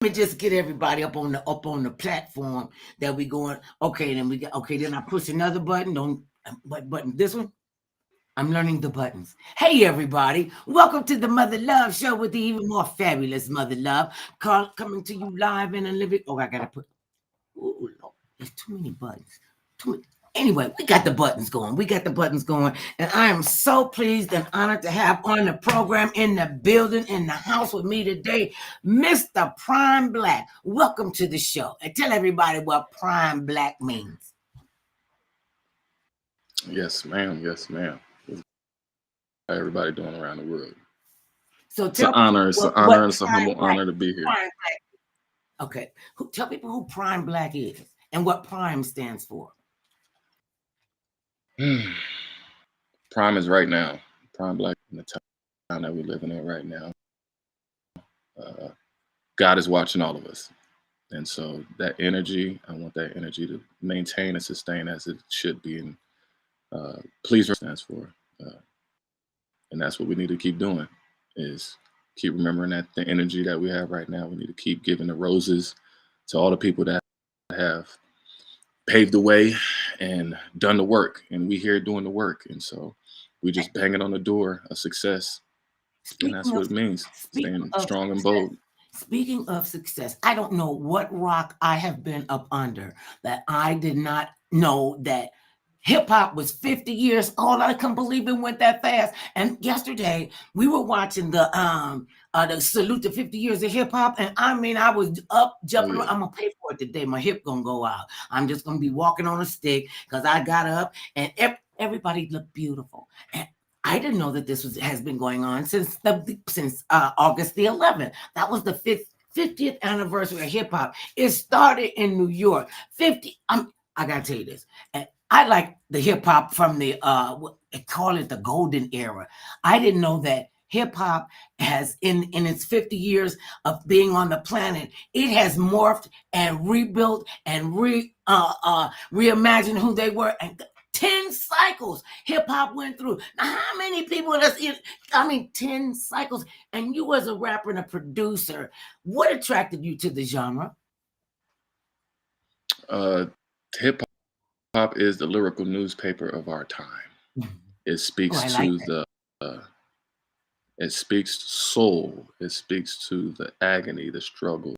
me just get everybody up on the platform that we going. Okay, then we got. Okay, then I push another button. Don't what button? This one. I'm learning the buttons. Hey, everybody. Welcome to the Mother Love Show with the even more fabulous Mother Love. Coming to you live in a living. Oh, I got to put. Ooh, Lord, there's too many buttons. Too many. Anyway, we got the buttons going. We got the buttons going. And I am so pleased and honored to have on the program, in the building, in the house with me today, Mr. Prime Blaq. Welcome to the show. And tell everybody what Prime Blaq means. Yes, ma'am. Yes, ma'am. How everybody doing around the world? So It's an honor. It's an honor and it's a humble honor to be here. Okay. Tell people who Prime Blaq is and what Prime stands for. Prime is right now. Prime Blaq in the time that we're living in right now. God is watching all of us. And so that energy, I want that energy to maintain and sustain as it should be. And please stands for. And that's what we need to keep doing, is keep remembering that the energy that we have right now. We need to keep giving the roses to all the people that have paved the way and done the work. And we here doing the work. And so we just banging on the door of success. And that's what it means, staying strong and bold. Speaking of success, I don't know what rock I have been up under that I did not know that hip hop was 50 years old. I couldn't believe it went that fast. And yesterday we were watching the salute to 50 years of hip hop. And I mean, I was up jumping. Oh, yeah. I'm gonna pay for it today. My hip gonna go out. I'm just gonna be walking on a stick because I got up and everybody looked beautiful. And I didn't know that this has been going on since August the 11th. That was the 50th anniversary of hip hop. It started in New York. I gotta tell you this. And I like the hip hop from the they call it the golden era. I didn't know that hip hop has in its 50 years of being on the planet, it has morphed and rebuilt and reimagined who they were. And 10 cycles hip hop went through. Now, how many people 10 cycles. And you as a rapper and a producer, what attracted you to the genre? Hip hop is the lyrical newspaper of our time. It speaks it speaks soul. It speaks to the agony, the struggle,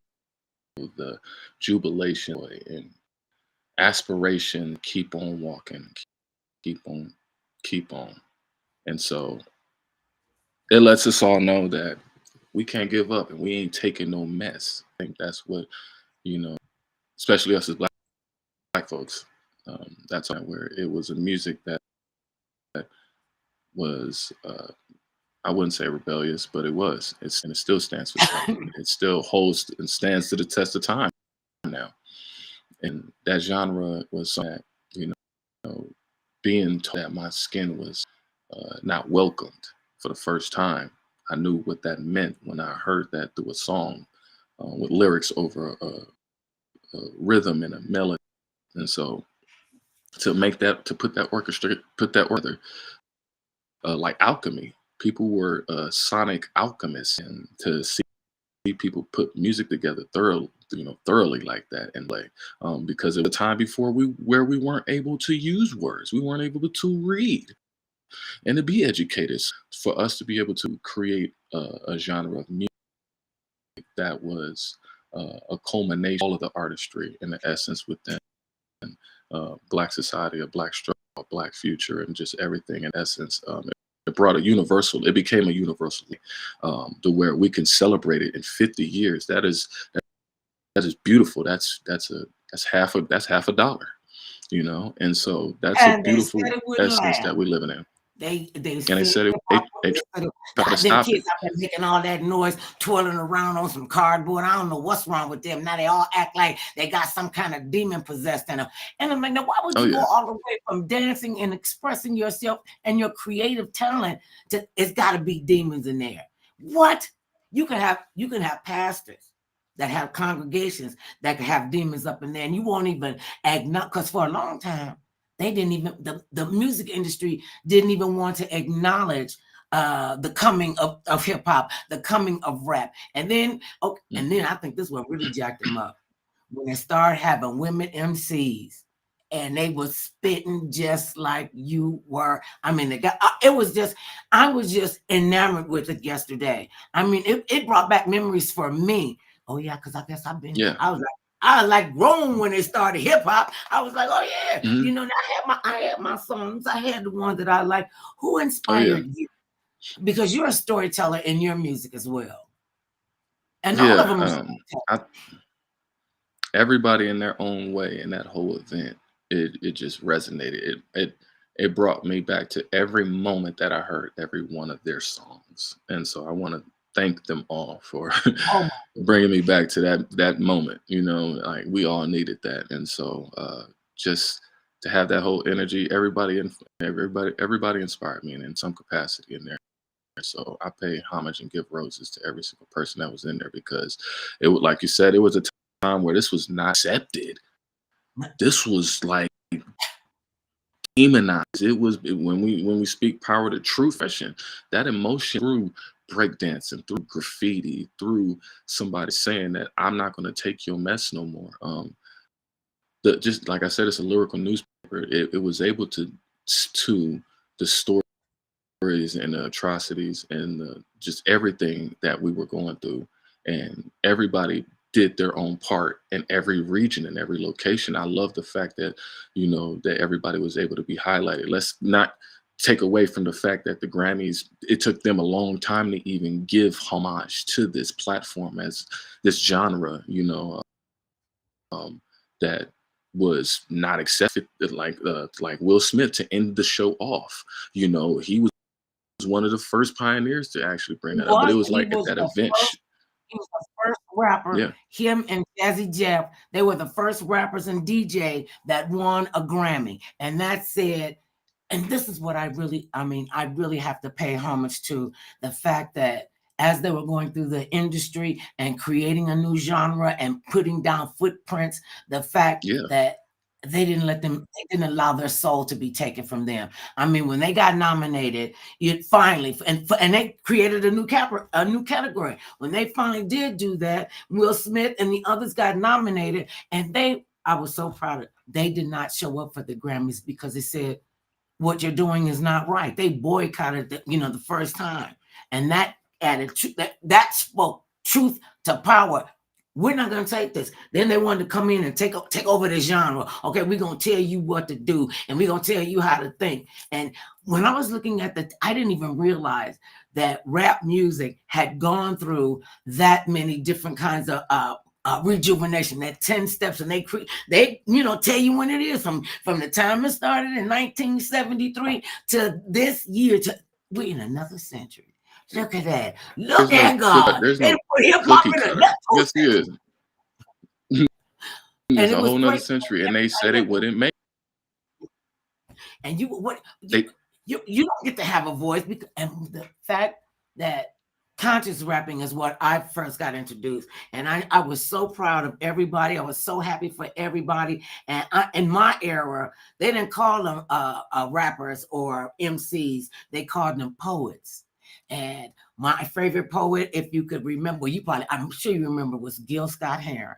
the jubilation, and aspiration. Keep on walking, keep on. And so it lets us all know that we can't give up and we ain't taking no mess. I think that's what, especially us as black folks. That's where it was a music that was, I wouldn't say rebellious, but it was. And it still stands for something. It still holds and stands to the test of time now. And that genre was something that, being told that my skin was not welcomed for the first time. I knew what that meant when I heard that through a song with lyrics over a rhythm and a melody. And so to put that orchestra, like alchemy, people were sonic alchemists, and to see people put music together thoroughly like that, and because of the time before where we weren't able to use words, we weren't able to read and to be educated, for us to be able to create a genre of music that was a culmination of all of the artistry and the essence within Black society, a Black struggle, a Black future, and just everything in essence. It brought it became a universal to where we can celebrate it in 50 years. That is beautiful. That's half a dollar, and so that's a beautiful essence that we're living in. They said it. They tried to stop kids out there making all that noise, twirling around on some cardboard. I don't know what's wrong with them. Now they all act like they got some kind of demon possessed in them. And I'm like, now why would you go all the way from dancing and expressing yourself and your creative talent to it's got to be demons in there? What? You can have pastors that have congregations that can have demons up in there, and you won't even acknowledge, because for a long time they didn't even the music industry didn't even want to acknowledge the coming of hip hop, the coming of rap, and then Mm. I think this one really jacked him up when they started having women MCs. And they was spitting just like you were. I mean, it was just, I was just enamored with it yesterday. I mean, it brought back memories for me. Oh yeah, because I guess Yeah. I was like grown when they started hip hop. I was like, oh yeah, Mhm. you know, I had my songs. I had the ones that I like. Who Oh yeah. inspired you? Because you're a storyteller in your music as well, and all of Yeah. them are storytellers. I, everybody in their own way in that whole event, it just resonated. It brought me back to every moment that I heard every one of their songs, and so I want to thank them all for Oh my bringing me back to that moment. You know, like we all needed that, and so just to have that whole energy, everybody inspired me in some capacity in there. So I pay homage and give roses to every single person that was in there because it was, like you said, it was a time where this was not accepted. This was like demonized. When we speak power to truth fashion, that emotion through breakdancing, through graffiti, through somebody saying that I'm not going to take your mess no more. Just like I said, it's a lyrical newspaper. It was able to the stories and the atrocities and just everything that we were going through, and everybody did their own part in every region and every location. I love the fact that that everybody was able to be highlighted. Let's not take away from the fact that the Grammys, it took them a long time to even give homage to this platform as this genre, that was not accepted. Like Will Smith to end the show off. He was one of the first pioneers to actually bring that up. But it was He like at was that the event. first. He was the first rapper. Yeah. Him and Jazzy Jeff, they were the first rappers and DJ that won a Grammy. And that said, and this is what I really have to pay homage to the fact that as they were going through the industry and creating a new genre and putting down footprints, the fact Yeah. that they didn't allow their soul to be taken from them. I mean, when they got nominated, it finally, and they created a new category. When they finally did do that, Will Smith and the others got nominated, and I was so proud of. They did not show up for the Grammys because they said what you're doing is not right. They boycotted the first time, and that added that spoke truth to power. We're not going to take this. Then they wanted to come in and take over the genre. Okay, we're going to tell you what to do, and we're going to tell you how to think. And when I was looking at I didn't even realize that rap music had gone through that many different kinds of rejuvenation, that 10 steps, and they tell you when it is from the time it started in 1973 to this year. We're in another century. Look at that. Look at God. There's They no put hip hop cookie in cutter. another Yes, he century. is. And It's it a was whole nother great. century, and they said it wouldn't make. And you They don't get to have a voice and the fact that conscious rapping is what I first got introduced, and I was so proud of everybody. I was so happy for everybody. And in my era, they didn't call them rappers or MCs; they called them poets. And my favorite poet, if you could remember, I'm sure you remember, was Gil Scott-Heron.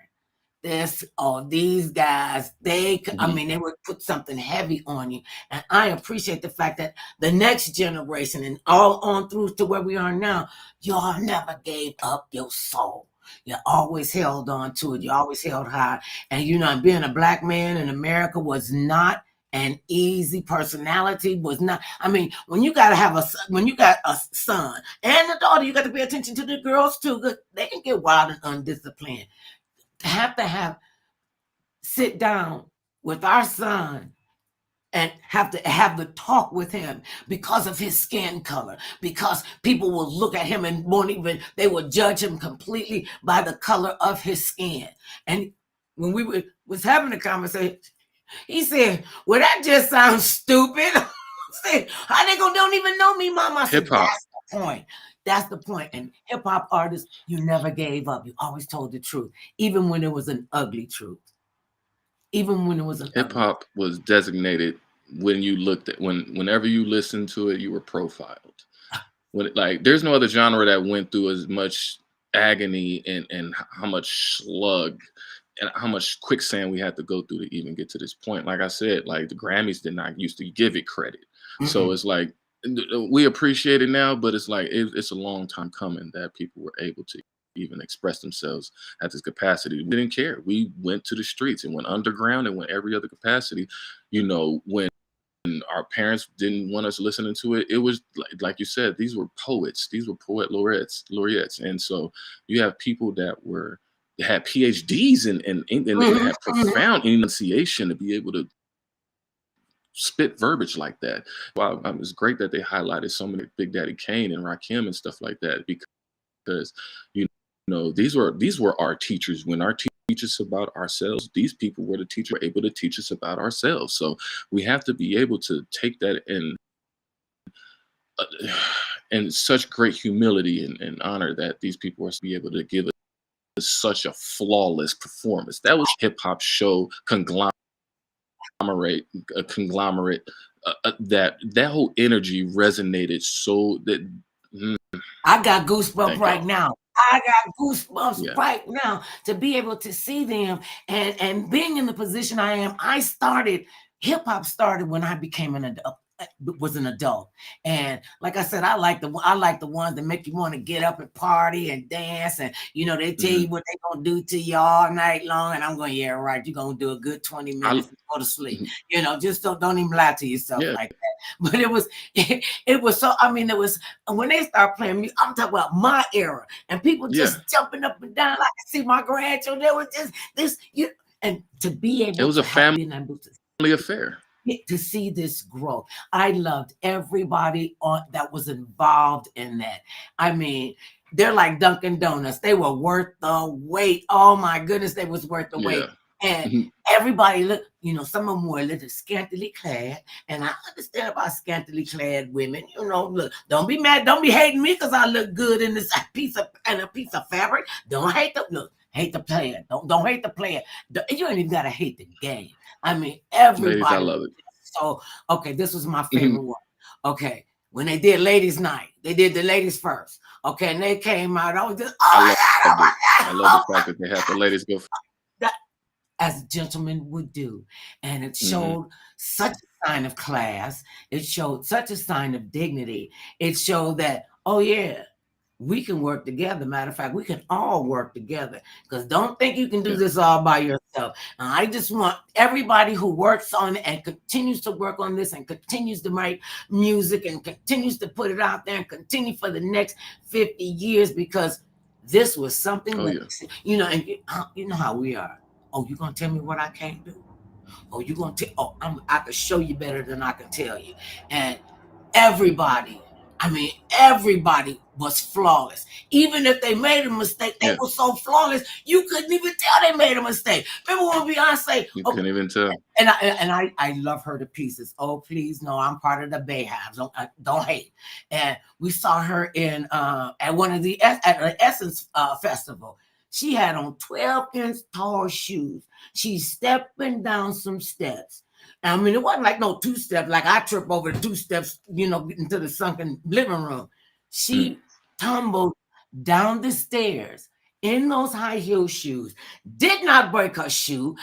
These guys, they would put something heavy on you. And I appreciate the fact that the next generation and all on through to where we are now, y'all never gave up your soul. You always held on to it. You always held high. And being a black man in America was not an easy. Personality was not. I mean, when you got a son and a daughter, you got to pay attention to the girls too. They can get wild and undisciplined. To sit down with our son and have to have the talk with him because of his skin color, because people will look at him and they will judge him completely by the color of his skin. And when we was having a conversation, he said, well, that just sounds stupid. Said, how they don't even know me, Mama? I said, hip-hop. that's the point. That's the point. And hip-hop artists, you never gave up. You always told the truth, even when it was an ugly truth. Even when it was an Hip-hop was designated whenever you listened to it, you were profiled. like there's no other genre that went through as much agony and how much slug and how much quicksand we had to go through to even get to this point. Like I said, like the Grammys did not used to give it credit. So it's like we appreciate it now, but it's like it's a long time coming that people were able to even express themselves at this capacity. We didn't care. We went to the streets and went underground and went every other capacity. You know, when our parents didn't want us listening to it, it was like you said, these were poets, these were poet laureates, and so you have people that had PhDs and had profound enunciation to be able to spit verbiage like that. Wow, it's great that they highlighted so many Big Daddy Kane and Rakim and stuff like that, because you know these were our teachers. When our teach us about ourselves, these people were the teachers were able to teach us about ourselves. So we have to be able to take that and such great humility and honor that these people are to be able to give us such a flawless performance. That was hip hop show conglomerate, that whole energy resonated so that I got goosebumps right now. I got goosebumps right now to be able to see them and being in the position I am. Hip hop started when I became an adult, and like I said, I like the ones that make you want to get up and party and dance, and you know they tell you what they gonna do to you all night long, and I'm going, yeah, right, you're gonna do a good 20 minutes and go to sleep. You know, just don't even lie to yourself like that. But it was so, I mean, it was when they start playing music, I'm talking about my era, and people just jumping up and down. I can see my grandchildren. There was just this, and to be able, it was a family affair. To see this growth. I loved everybody that was involved in that. I mean, they're like Dunkin' Donuts. They were worth the wait. Oh my goodness, they was worth the wait. And everybody look, you know, some of them were a little scantily clad. And I understand about scantily clad women. You know, look, don't be mad, don't be hating me because I look good in this piece of fabric. Don't hate hate the player. Don't hate the player. You ain't even gotta hate the game. I mean, everybody. Ladies, I love it. So, okay, this was my favorite one. Okay, when they did Ladies Night, they did the ladies first. Okay, and they came out. I was just, I love the fact that they had the ladies go. As gentlemen would do. And it showed such a sign of class. It showed such a sign of dignity. It showed that, oh yeah, we can work together. Matter of fact, we can all work together. Because don't think you can do this all by yourself. And I just want everybody who works on it and continues to work on this and continues to write music and continues to put it out there and continue for the next 50 years, because this was something you know, and you know how we are. Oh, you're going to tell me what I can't do? Oh, you're going to tell, I can show you better than I can tell you. And everybody was flawless. Even if they made a mistake, they were so flawless, you couldn't even tell they made a mistake. Remember when Beyonce? You couldn't even tell. And I love her to pieces. Oh, please, no, I'm part of the Bayhives. Don't hate. And we saw her in at one of the at an Essence festival. She had on 12-inch tall shoes. She's stepping down some steps. I mean, it wasn't like no 2 steps, like I trip over the 2 steps, you know, into the sunken living room. She tumbled down the stairs in those high heel shoes, did not break her shoe,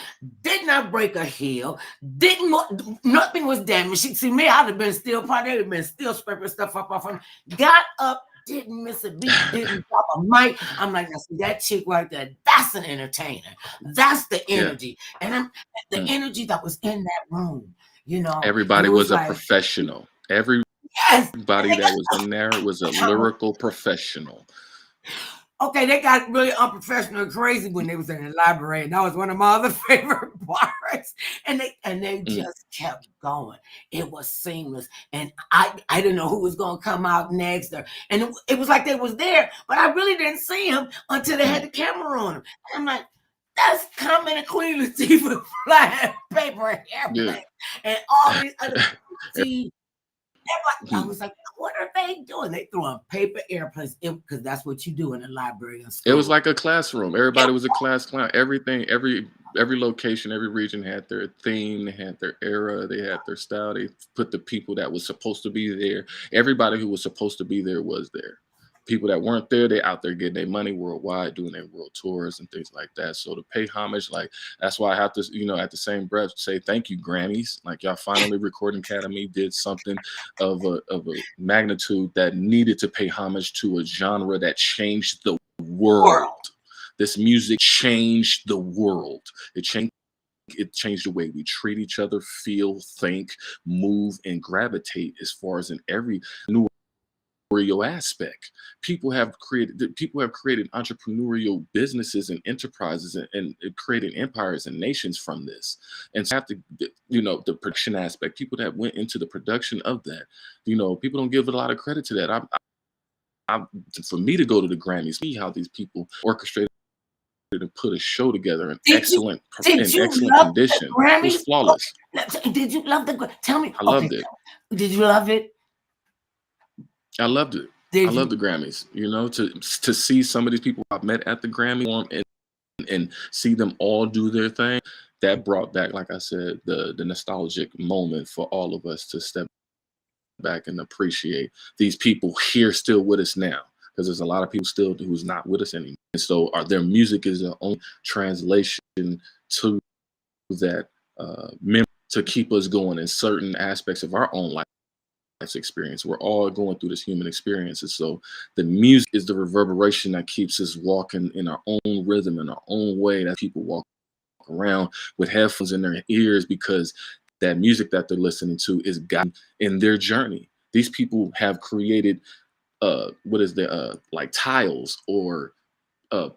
did not break her heel, nothing was damaged. She see me, I'd have been still, probably would have been still scraping stuff up off her. Got up, didn't miss a beat, didn't drop a mic. I'm like, now see that chick right there, that's an entertainer. That's the energy. And the energy that was in that room, you know. Everybody was like, a professional. Everybody that was in there was a lyrical professional. Okay, they got really unprofessional and crazy when they was in the library. And that was one of my other favorite parts. And they just kept going. It was seamless. And I didn't know who was going to come out next. And it was like they was there, but I really didn't see him until they had the camera on him. And I'm like, that's Common and Queen Latifah flying paper airplane. And all these other see. I was like, what are they doing? They throwing paper airplanes because that's what you do in a library. It was like a classroom. Everybody was a class clown. Everything, every every location, every region had their theme, they had their era, they had their style. They put the people that was supposed to be there. Everybody who was supposed to be there was there. People that weren't there, they out there getting their money worldwide, doing their world tours and things like that. So to pay homage, like that's why I have to, at the same breath, say thank you, Grammys. Like y'all finally, Recording Academy did something of a magnitude that needed to pay homage to a genre that changed the world. This music changed the world. It changed the way we treat each other, feel, think, move, and gravitate as far as in every new aspect. People have created entrepreneurial businesses and enterprises and created empires and nations from this. And so have to, the production aspect, people that went into the production of that, people don't give a lot of credit to that. For me to go to the Grammys, see how these people orchestrated and put a show together in excellent condition. It was flawless. Did you love the? Tell me. I loved it. Did you love it? I loved it. I love the Grammys. To see some of these people I've met at the Grammy and see them all do their thing, that brought back, like I said, the nostalgic moment for all of us to step back and appreciate these people here still with us now. Because there's a lot of people still who's not with us anymore. And so their music is their own translation to that memory to keep us going in certain aspects of our own life's experience. We're all going through this human experience. And so the music is the reverberation that keeps us walking in our own rhythm, in our own way, that people walk around with headphones in their ears because that music that they're listening to is guiding in their journey. These people have created like tiles or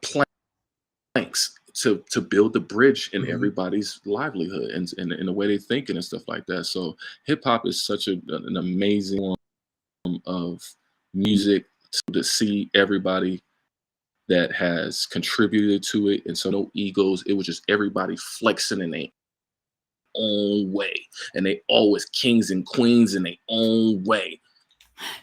planks to build the bridge in everybody's livelihood and in the way they thinking and stuff like that. So hip hop is such an amazing form of music to see everybody that has contributed to it. And so no egos. It was just everybody flexing in their own way, and they always kings and queens in their own way.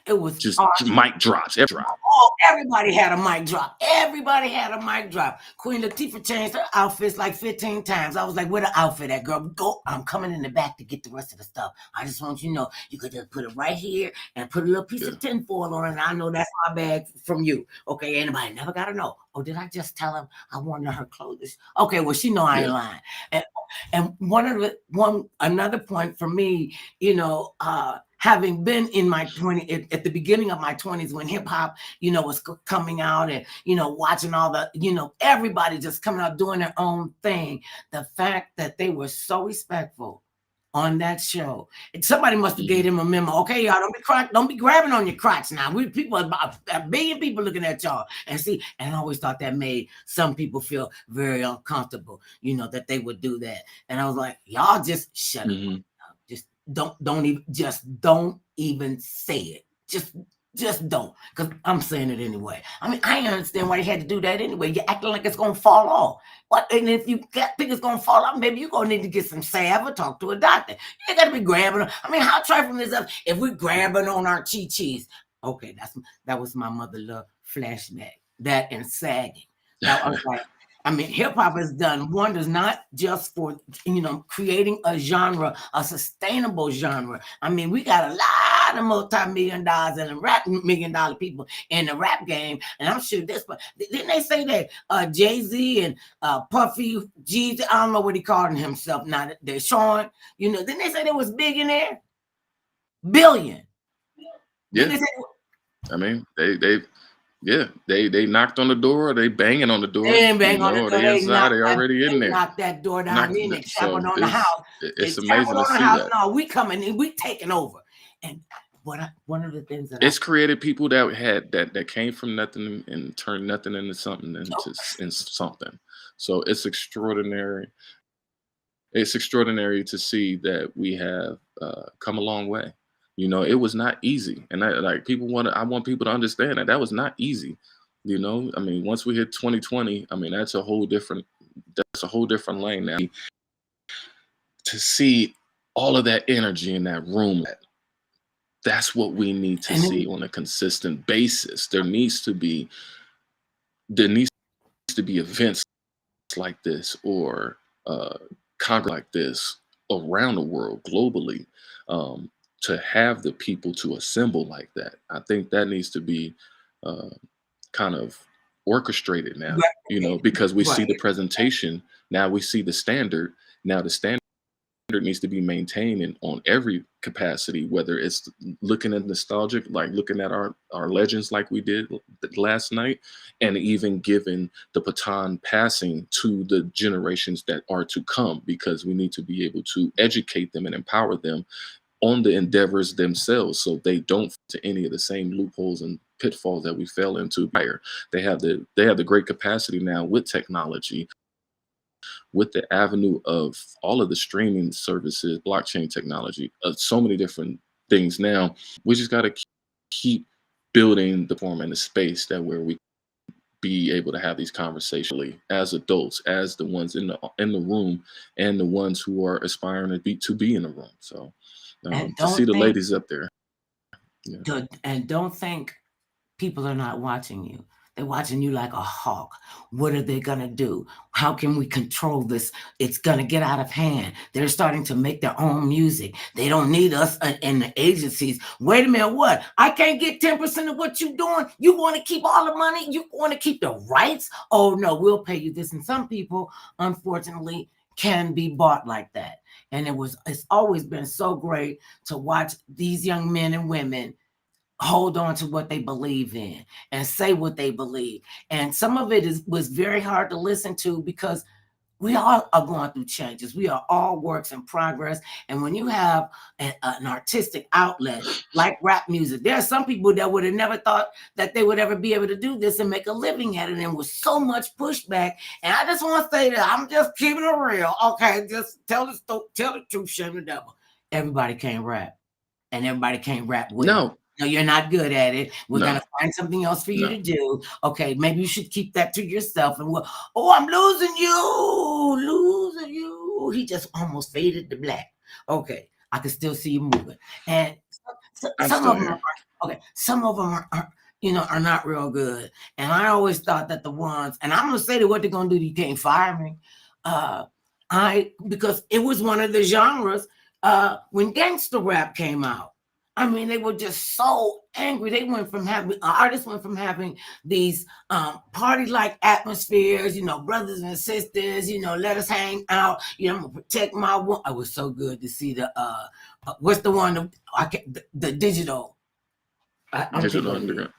It was just awesome. Mic drops. Everybody had a mic drop. Everybody had a mic drop. Queen Latifah changed her outfits like 15 times. I was like, where the outfit at, girl? Go. I'm coming in the back to get the rest of the stuff. I just want you to know you could just put it right here and put a little piece of tinfoil on it. And I know that's my bag from you. Okay, anybody never got to know. Oh, did I just tell him I wanted her clothes? Okay, well, she know I ain't lying. And another point for me, having been in my 20s, at the beginning of my 20s when hip hop, was coming out and, watching all the, everybody just coming out doing their own thing. The fact that they were so respectful on that show. Somebody must have gave him a memo. Okay, y'all don't be grabbing on your crotch now. About a billion people looking at y'all and see. And I always thought that made some people feel very uncomfortable, that they would do that. And I was like, y'all just shut up. Don't even say it. Just don't, because I'm saying it anyway. I mean, I understand why they had to do that anyway. You're acting like it's gonna fall off. And if you think it's gonna fall off, maybe you're gonna need to get some salve or talk to a doctor. You gotta be grabbing. I mean, how trifling is that? If we're grabbing on our chi-chis, okay, that was my mother love flashback. That and sagging. That was like. I mean, hip hop has done wonders, not just for, creating a genre, a sustainable genre. I mean, we got a lot of multi-million dollars and $1 million people in the rap game. And I'm sure but didn't they say that Jay-Z and Puffy, Jeezy, I don't know what he called himself now, they're showing, didn't they say they was big in there? Billion. Yeah. I mean, they knocked on the door. They banging on the door. They ain't banging on the door. They inside. They already in there. Knocked that door down. They trampled on the house. It's amazing to see that. No, we coming in. We taking over. And one of the things that it's created people that came from nothing and turned nothing into something into something. So it's extraordinary. It's extraordinary to see that we have come a long way. It was not easy, and I want people to understand that was not easy. I mean, once we hit 2020, I mean, that's a whole different lane now. To see all of that energy in that room, that's what we need to see on a consistent basis. There needs to be events like this, or congress like this around the world globally, to have the people to assemble like that. I think that needs to be uh, kind of orchestrated now, because we see Right. the presentation. Now we see the standard. Now the standard needs to be maintained on every capacity, whether it's looking at nostalgic, like looking at our legends like we did last night, and even giving the baton passing to the generations that are to come, because we need to be able to educate them and empower them on the endeavors themselves, so they don't fall into any of the same loopholes and pitfalls that we fell into prior. They have the great capacity now with technology, with the avenue of all of the streaming services, blockchain technology, so many different things now. We just got to keep building the form and the space that where we be able to have these conversations as adults, as the ones in the room, and the ones who are aspiring to be in the room. So And to see don't the think ladies up there. Yeah. and don't think people are not watching you. They're watching you like a hawk. What are they going to do? How can we control this? It's going to get out of hand. They're starting to make their own music. They don't need us in the agencies. Wait a minute, what? I can't get 10% of what you're doing. You want to keep all the money? You want to keep the rights? Oh, no, we'll pay you this. And some people, unfortunately, can be bought like that. And it's always been so great to watch these young men and women hold on to what they believe in and say what they believe. And some of it was very hard to listen to, because we all are going through changes. We are all works in progress. And when you have an artistic outlet like rap music, there are some people that would have never thought that they would ever be able to do this and make a living at it. And with so much pushback. And I just want to say that I'm just keeping it real. Okay, just tell the truth, shame the devil. Everybody can't rap, and everybody can't rap well. No, you're not good at it. We're going to find something else for you to do. Okay, maybe you should keep that to yourself. And I'm losing you. He just almost faded to black. Okay, I can still see you moving. And some of them are not real good. And I always thought that the ones, and I'm going to say that what they're going to do, you can't fire me. Because it was one of the genres when gangster rap came out. I mean, they were just so angry. Artists went from having these party-like atmospheres, brothers and sisters, let us hang out, I'm gonna protect my one. It was so good to see what's the one, the digital. Digital Underground.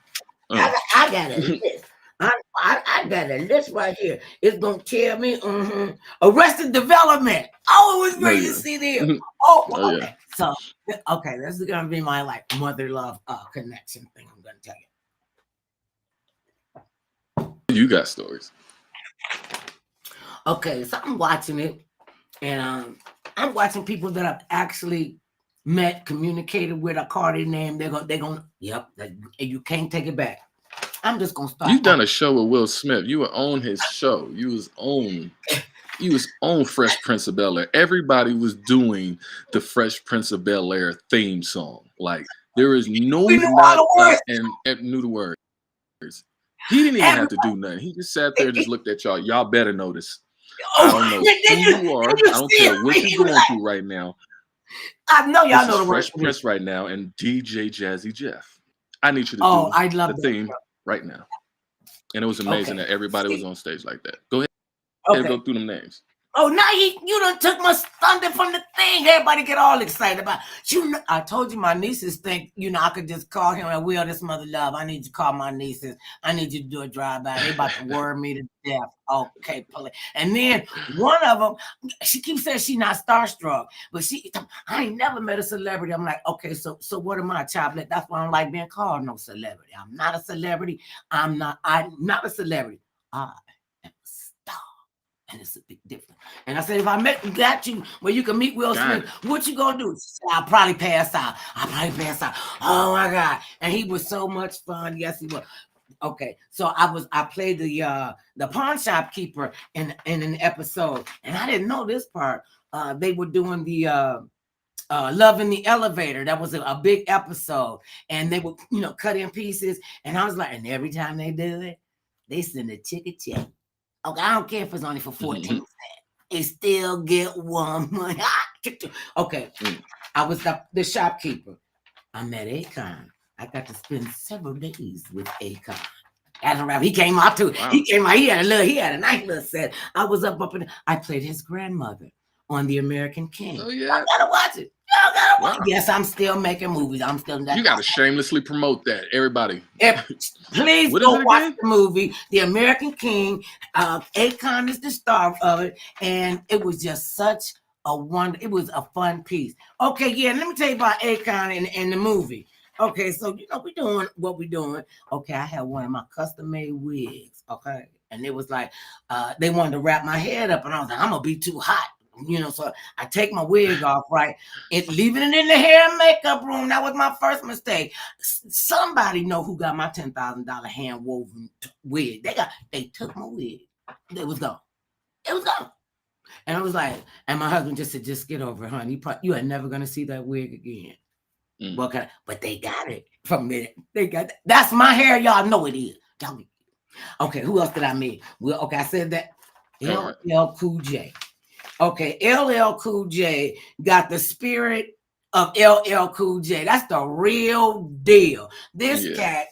I got a list. I got a list right here. It's gonna tell me Arrested Development. Oh, it was great to see them. Okay. Yeah. So this is gonna be my mother love connection thing. I'm gonna tell you. You got stories. Okay, so I'm watching it, and I'm watching people that I've actually met, communicated with. I call their name. They're gonna. Yep. You can't take it back. I'm just gonna start. You've done a show with Will Smith. You were on his show. You was on Fresh Prince of Bel-Air. Everybody was doing the Fresh Prince of Bel-Air theme song. Like there is no and knew the words. He didn't even have to do nothing. He just sat there and just looked at y'all. Y'all better notice. I don't know who you are. I don't care what you're going through right now. I know y'all know the Fresh Prince right now and DJ Jazzy Jeff. I need you to do the theme right now. And it was amazing that everybody was on stage like that. Go ahead and go through them names. Oh, now you done took my thunder from the thing. Everybody get all excited about I told you my nieces think, I could just call him and Will, this mother love. I need you to call my nieces. I need you to do a drive-by. They about to word me to death. Okay, and then one of them, she keeps saying she not starstruck, but I ain't never met a celebrity. I'm like, okay, so what am I, Choplet? That's why I don't like being called no celebrity. I'm not a celebrity. I'm not a celebrity. I am a star. And it's a big difference. And I said, if I got you where you can meet Will Smith, what you gonna do? I'll probably pass out. Oh my God. And he was so much fun. Yes, he was. Okay, so I played the pawn shop keeper in an episode, and I didn't know this part. They were doing the Love in the Elevator. That was a big episode, and they would cut in pieces. And I was like, and every time they do it, they send a ticket check. Okay, I don't care if it's only for 14 cents. it still get warm. Okay, I was the shopkeeper. I met Akon. I got to spend several days with Akon. As a rapper, he came out too. Wow. He came out. He had a nice little set. I was up and I played his grandmother on The American King. Oh yeah, I gotta watch it. Y'all gotta watch it. Yes, I'm still making movies. I'm still. You gotta shamelessly promote that, everybody. Please go watch the movie, The American King. Akon is the star of it, and it was just such a wonder. It was a fun piece. Okay, yeah. Let me tell you about Akon and the movie. Okay, so we're doing what we're doing. Okay, I had one of my custom-made wigs. Okay, and it was like they wanted to wrap my head up, and I was like, I'm gonna be too hot. So I take my wig off, right? Leaving it in the hair and makeup room. That was my first mistake. Somebody know who got my $10,000 hand woven wig. They took my wig. It was gone. It was gone. And I was like, and my husband just said, just get over it, honey. You are never gonna see that wig again. But they got it from me. They got that. That's my hair. Y'all know it is. Okay, who else did I meet? Well, okay, I said that. LL Cool J. Okay, LL Cool J got the spirit of LL Cool J. That's the real deal. This cat.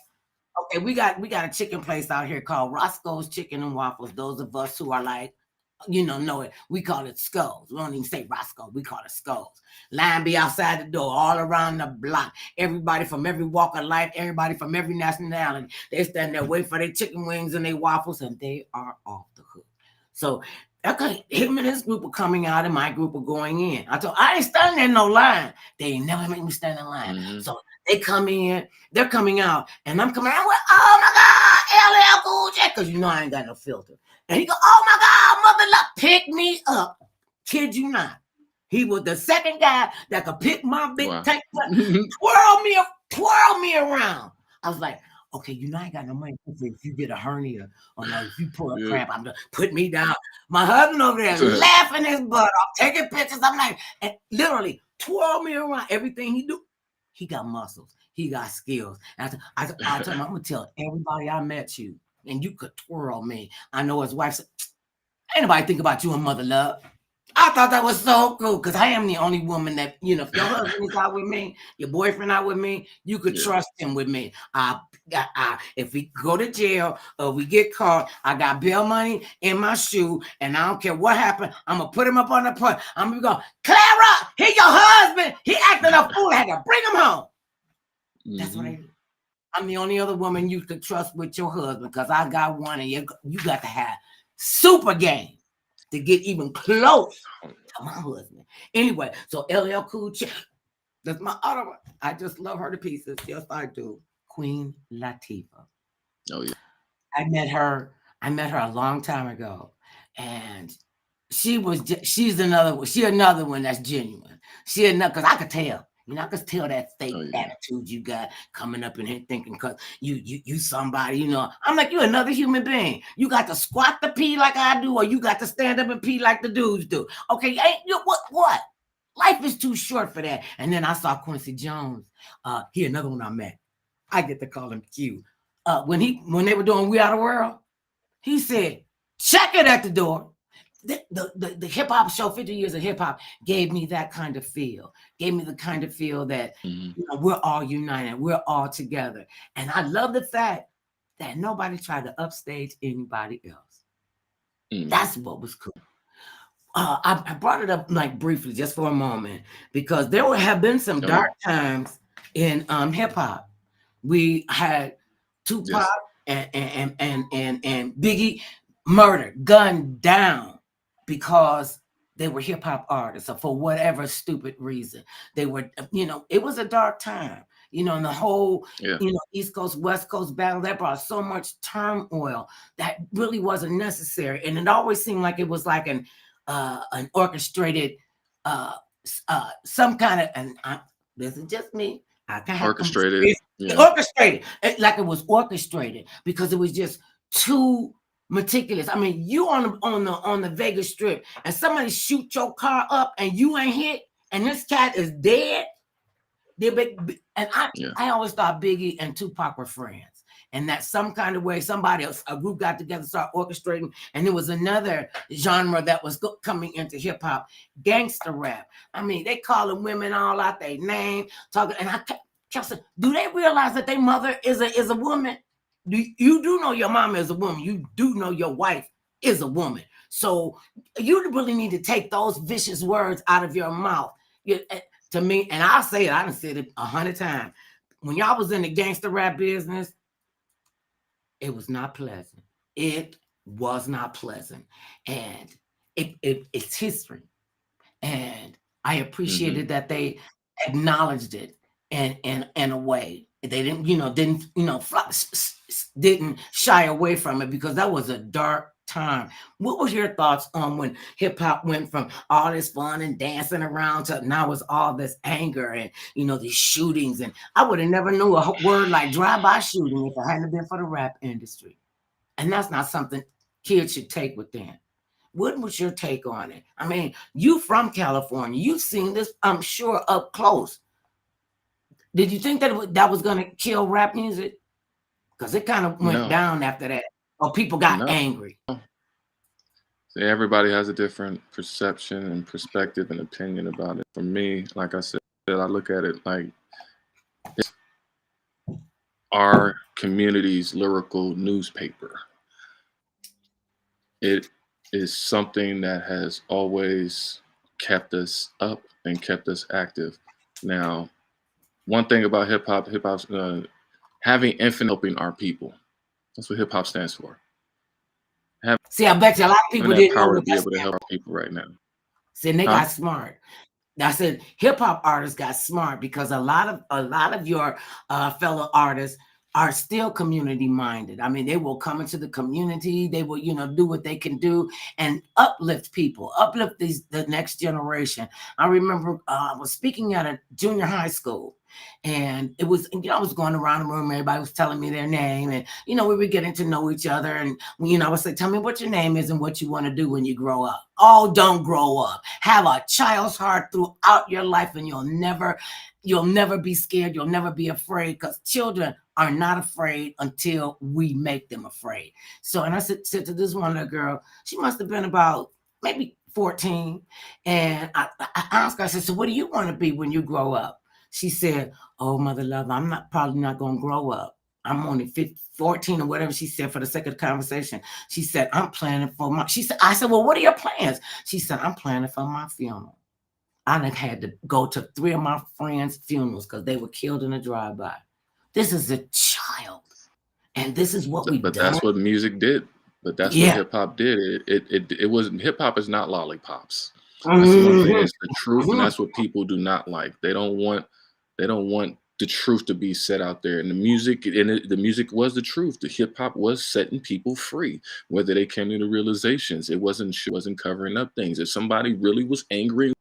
Okay, we got a chicken place out here called Roscoe's Chicken and Waffles. Those of us who are like, know it. We call it Skulls. We don't even say Roscoe. We call it Skulls. Line be outside the door, all around the block. Everybody from every walk of life, everybody from every nationality. They stand there waiting for their chicken wings and their waffles, and they are off the hook. So, okay, him and his group are coming out, and my group are going in. I ain't standing in no line. They ain't never make me stand in line. Mm-hmm. So they come in, they're coming out, and I'm coming out with, oh my God, LL Cool J, because I ain't got no filter. And he go, oh my God, mother love, pick me up. Kid you not. He was the second guy that could pick my big tank, twirl me around. I was like, okay, I ain't got no money. If you get a hernia or if you pull a cramp, I'm gonna put me down. My husband over there laughing his butt off, taking pictures. I'm like, and literally twirl me around. Everything he do, he got muscles. He got skills. And I told him, I'm gonna tell everybody I met you, and you could twirl me. I know his wife said, ain't nobody think about you and mother love. I thought that was so cool because I am the only woman that, if your husband is out with me, your boyfriend out with me, you could trust him with me. If we go to jail or we get caught, I got bail money in my shoe, and I don't care what happened. I'm going to put him up on the point. I'm going to go, Clara, here's your husband. He acting a fool. I had to bring him home. Mm-hmm. That's what I do. I'm the only other woman you could trust with your husband because I got one, and you got to have super game to get even close to my husband. Anyway, so LL Cool J, that's my other one. I just love her to pieces. Yes, I do. Queen Latifah. Oh yeah. I met her a long time ago, and she's another one that's genuine. Because I could tell. I could tell that fake attitude you got coming up in here thinking because you somebody, I'm like, you're another human being. You got to squat the pee like I do, or you got to stand up and pee like the dudes do. Okay, ain't you what? Life is too short for that. And then I saw Quincy Jones. He another one I met. I get to call him Q. When they were doing We Are the World, he said, check it at the door. The hip hop show, 50 years of hip hop, gave me that kind of feel. Gave me the kind of feel that we're all united, we're all together. And I love the fact that nobody tried to upstage anybody else. That's what was cool. I brought it up like briefly, just for a moment, because there have been some dark times in hip hop. We had Tupac and Biggie murdered, gunned down, because they were hip hop artists, or for whatever stupid reason. They were, it was a dark time, and the whole, East Coast, West Coast battle, that brought so much turmoil that really wasn't necessary. And it always seemed like it was like an orchestrated, some kind of, and this is just me. I can have orchestrated, orchestrated, like it was orchestrated because it was just too meticulous. I mean, you on the Vegas Strip, and somebody shoot your car up, and you ain't hit, and this cat is dead. And I always thought Biggie and Tupac were friends, and that some kind of way somebody else, a group got together, started orchestrating, and there was another genre that was coming into hip hop, gangster rap. I mean, they calling women all out their name, talking, and I kept saying, do they realize that their mother is a woman? You do know your mama is a woman. You do know your wife is a woman. So you really need to take those vicious words out of your mouth. To me, and I'll say it, I done said it 100 times. When y'all was in the gangster rap business, it was not pleasant. It was not pleasant. And it's history. And I appreciated that they acknowledged it in a way. They didn't shy away from it, because that was a dark time. What was your thoughts on when hip hop went from all this fun and dancing around to now it's all this anger and these shootings? And I would have never knew a word like drive-by shooting if it hadn't been for the rap industry. And that's not something kids should take within. What was your take on it? I mean, you from California, you've seen this, I'm sure, up close. Did you think that that was going to kill rap music? Because it kind of went down after that, or people got angry. So everybody has a different perception and perspective and opinion about it. For me, like I said, I look at it like it's our community's lyrical newspaper. It is something that has always kept us up and kept us active. Now, one thing about hop's having infinite helping our people. That's what hip hop stands for. See, I bet you a lot of people didn't know power what to be able to help our people right now. See, and they got smart. I said hip hop artists got smart because a lot of your fellow artists are still community minded. I mean, they will come into the community. They will, do what they can do and uplift people, uplift the next generation. I remember I was speaking at a junior high school, and it was, I was going around the room. Everybody was telling me their name, and we were getting to know each other. And I would say, "Tell me what your name is and what you want to do when you grow up." Oh, don't grow up. Have a child's heart throughout your life, and you'll never be scared. You'll never be afraid, because children are not afraid until we make them afraid. So, and I said to this one little girl, she must have been about maybe 14. And I asked her, I said, "So what do you want to be when you grow up?" She said, "Oh, mother love, I'm probably not going to grow up. I'm only 14 or whatever," she said, for the sake of the conversation. She said, "I'm planning for my," I said, "Well, what are your plans?" She said, "I'm planning for my funeral. I done had to go to 3 of my friends' funerals because they were killed in a drive-by." This is a child, and this is what we've done. But that's what music did. But that's what hip hop did. It wasn't, hip hop is not lollipops. That's the one thing. It's the truth, and that's what people do not like. They don't want the truth to be set out there. And the music was the truth. The hip hop was setting people free, whether they came to the realizations. It wasn't covering up things. If somebody really was angry,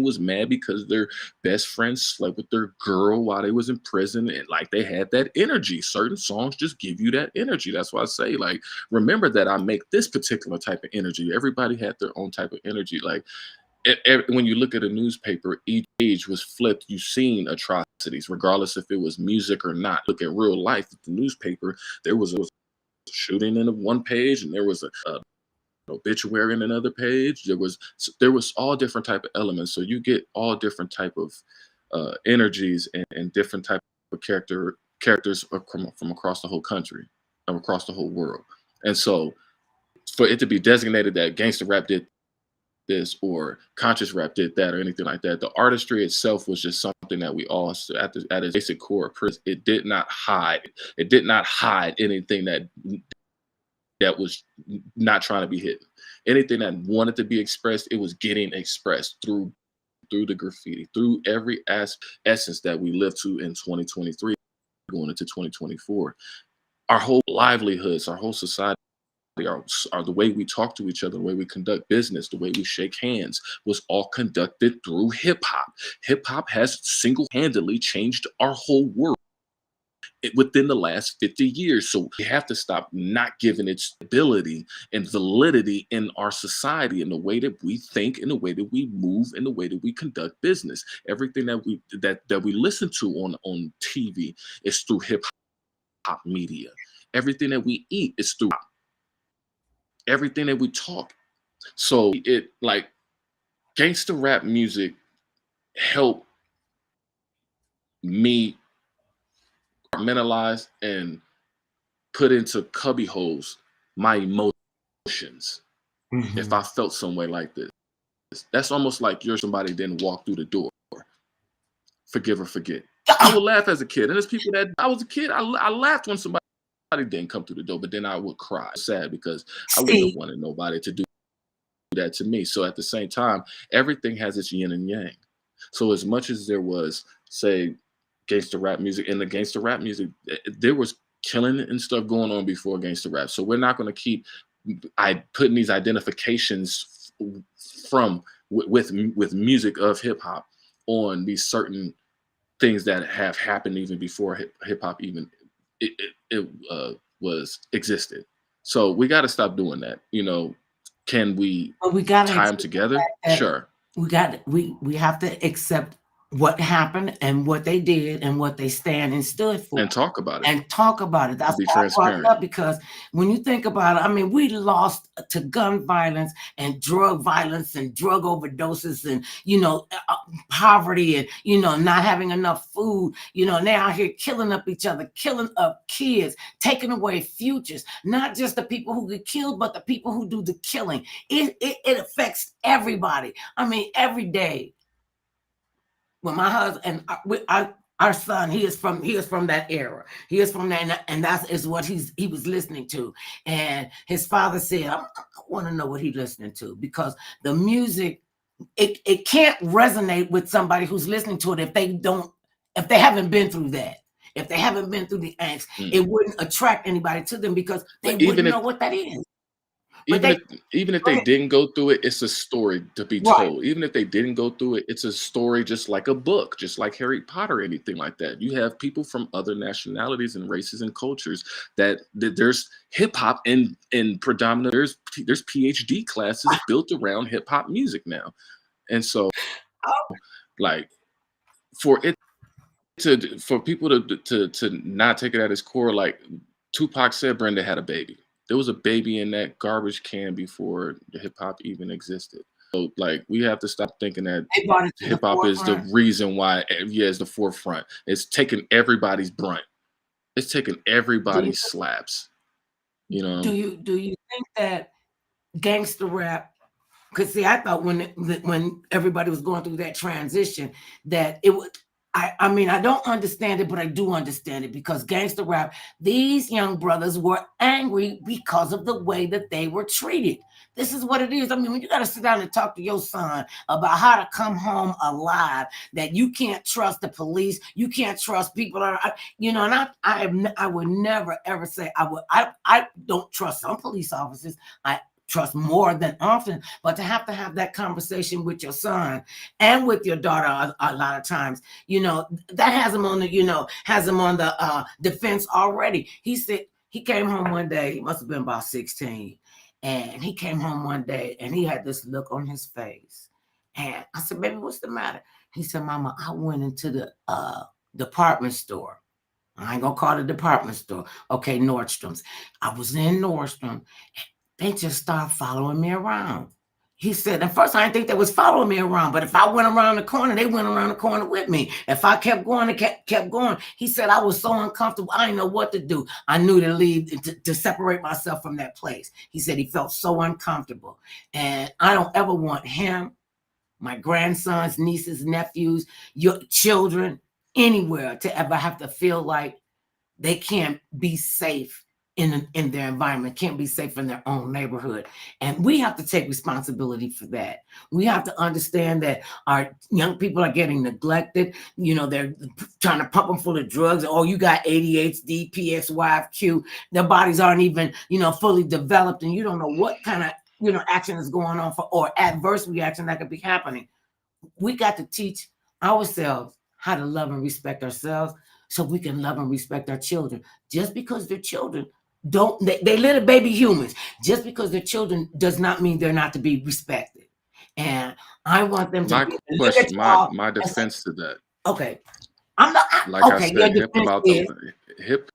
was mad because their best friend slept with their girl while they was in prison, and like they had that energy. Certain songs just give you that energy. That's why I say, like, remember that I make this particular type of energy. Everybody had their own type of energy. Like when you look at a newspaper, each page was flipped. You've seen atrocities, regardless if it was music or not. Look at real life. At the newspaper, there was a shooting in one page, and there was a obituary in another page. There was all different type of elements. So you get all different type of energies and different type of characters from across the whole country and across the whole world. And so for it to be designated that gangster rap did this or conscious rap did that or anything like that, the artistry itself was just something that we all, at its basic core, it did not hide anything that was not trying to be hidden. Anything that wanted to be expressed, it was getting expressed through the graffiti, through every essence that we live to in 2023, going into 2024. Our whole livelihoods, our whole society, are the way we talk to each other, the way we conduct business, the way we shake hands, was all conducted through hip hop. Hip hop has single-handedly changed our whole world within the last 50 years. So we have to stop not giving it stability and validity in our society, in the way that we think, in the way that we move, in the way that we conduct business. Everything that we listen to on TV is through hip hop. pop media. Everything that we eat is through pop. Everything that we talk. So it like gangster rap music helped me compartmentalize and put into cubby holes my emotions. If I felt some way like this, that's almost like you're somebody didn't walk through the door. Forgive or forget. I would laugh as a kid, and there's people that I was a kid. I laughed when somebody didn't come through the door, but then I would cry, sad, because I wouldn't have wanted nobody to do that to me. So at the same time, everything has its yin and yang. So as much as there was, say, gangster rap music, in the gangster rap music, there was killing and stuff going on before gangster rap. So we're not going to keep putting these identifications from with music of hip hop on these certain things that have happened even before hip hop even was existed. So we got to stop doing that. You know, can we got tie them together? Sure. We have to accept what happened and what they did and what they stand and stood for, and talk about it. That's why I brought it up, because when you think about it, I mean, we lost to gun violence and drug violence and drug overdoses and, you know, poverty and, you know, not having enough food. You know, they're out here killing up each other, killing up kids, taking away futures, not just the people who get killed, but the people who do the killing. It affects everybody. I mean, every day. When my husband and our son, he is from that era. He is from that, and that is what he was listening to. And his father said, I want to know what he's listening to, because the music, it can't resonate with somebody who's listening to it if they haven't been through that. If they haven't been through the angst, it wouldn't attract anybody to them, because they wouldn't know what that is. Even if they didn't go through it, it's a story to be told. Even if they didn't go through it, it's a story, just like a book, just like Harry Potter, anything like that. You have people from other nationalities and races and cultures that there's hip hop in predominant. There's PhD classes built around hip hop music now, and so like for people to not take it at its core, like Tupac said, Brenda had a baby. There was a baby in that garbage can before hip hop even existed. So, like, we have to stop thinking that hip hop is the reason why. Yeah, it's the forefront. It's taking everybody's brunt. It's taking everybody's slaps. You know. Do you think that gangster rap? Because see, I thought when everybody was going through that transition, that it would. I mean, I don't understand it, but I do understand it, because gangster rap, these young brothers were angry because of the way that they were treated. This is what it is. I mean, when you got to sit down and talk to your son about how to come home alive, that you can't trust the police, you can't trust people, you know, and I would never ever say I don't trust some police officers. I trust more than often, but to have that conversation with your son and with your daughter a lot of times, you know, that has him on the defense already. He said he came home one day, he must have been about 16, and he came home one day and he had this look on his face, and I said, baby, what's the matter? He said, Mama, I went into the department store. I ain't gonna call it a department store. Okay, Nordstrom's. I was in Nordstrom. They just started following me around. He said, at first I didn't think they was following me around, but if I went around the corner, they went around the corner with me. If I kept going, they kept going. He said, I was so uncomfortable, I didn't know what to do. I knew to leave, to separate myself from that place. He said he felt so uncomfortable. And I don't ever want him, my grandsons, nieces, nephews, your children, anywhere to ever have to feel like they can't be safe in their environment, can't be safe in their own neighborhood. And we have to take responsibility for that. We have to understand that our young people are getting neglected. You know, they're trying to pump them full of drugs. Oh, you got ADHD, PXYQ. Their bodies aren't even, you know, fully developed, and you don't know what kind of, you know, action is going on or adverse reaction that could be happening. We got to teach ourselves how to love and respect ourselves, so we can love and respect our children. Just because they're children, they little baby humans. Just because they're children does not mean they're not to be respected. And I want them to my defense to that. Okay. I'm not like okay, I said, hip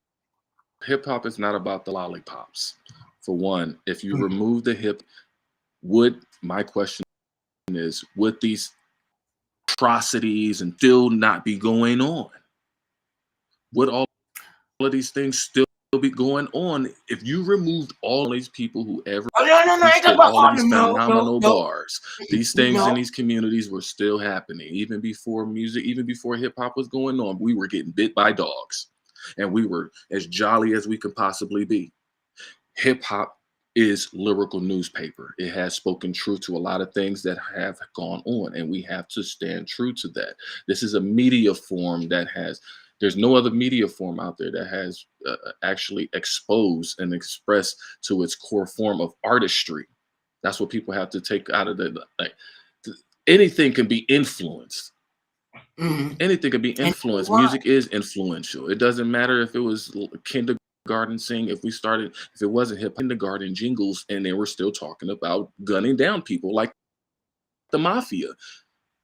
hip hop is not about the lollipops. For one, if you remove the hip, my question is, would these atrocities and still not be going on? Would all of these things still be going on if you removed all these people who ever Oh, no, I ain't talking spit about all of these no, phenomenal no, bars? These things in no. these communities were still happening. Even before music, even before hip hop was going on, we were getting bit by dogs. And we were as jolly as we could possibly be. Hip hop is lyrical newspaper. It has spoken truth to a lot of things that have gone on, and we have to stand true to that. This is a media form there's no other media form out there that has actually exposed and expressed to its core form of artistry. That's what people have to take out of anything can be influenced. Anything can be influenced. Music is influential. It doesn't matter if it was kindergarten sing, if it wasn't hip kindergarten jingles, and they were still talking about gunning down people like the mafia.